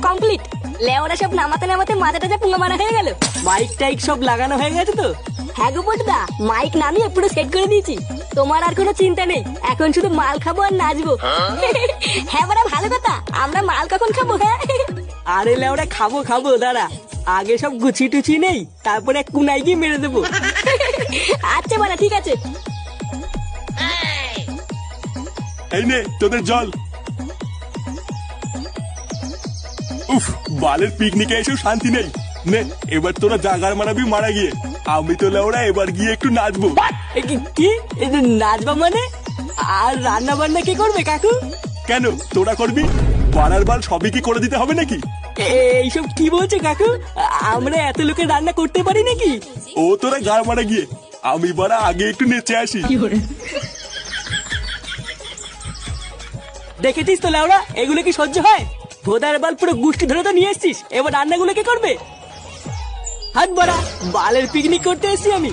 Complete. লেওরা সব নামাতে নামাতে মাথাটা যা পুঙ্গা মারা হয়ে গেল। মাইক টাইক সব লাগানো হয়ে গেছে তো? হ্যাঁ গো পটুদা, মাইক নামিয়ে পুরো সেট করে দিয়েছি। তোমার আর কোনো চিন্তা নেই, এখন শুধু মাল খাবো আর নাচবো। হ্যাঁ বড়া, ভালো কথা। আমরা মাল কখন খাবো? হ্যাঁ আরে লেওরা খাবো খাবো, দাঁড়া আগে সব গুছি টুছি নেই, তারপরে কুনাই গিয়ে মেরে দেবো। আচ্ছা বড়া, ঠিক আছে। এই নে তোদের জল। উফ, বালের পিকনিকে এসেও শান্তি নেই। নে এবার তোরা জাগার মারাবি মারা গিয়ে। আমি তো লেওরা এবার গিয়ে একটু নাচবো। কি এই যে নাচবা মানে? আর রান্না বান্না কে করবে কাকু? কেন তোরা করবি? বানার বাল সবই কি করে দিতে হবে নাকি? এইসব কি বলছো কাকু? আমরা এত লোকে রান্না করতে পারি নাকি? ও তোরা গাড় মারা গিয়ে, আমি বারা আগে একটু নেচে আসি। দেখেছিস তো লাউড়া, এগুলো কি সহ্য হয়? ভোদার বাল পুরো গুষ্টি ধরে তো নিয়ে এসছিস, এবার রান্নাগুলো কে করবে? হাত বাড়া, বালের পিকনিক করতে এসছি আমি।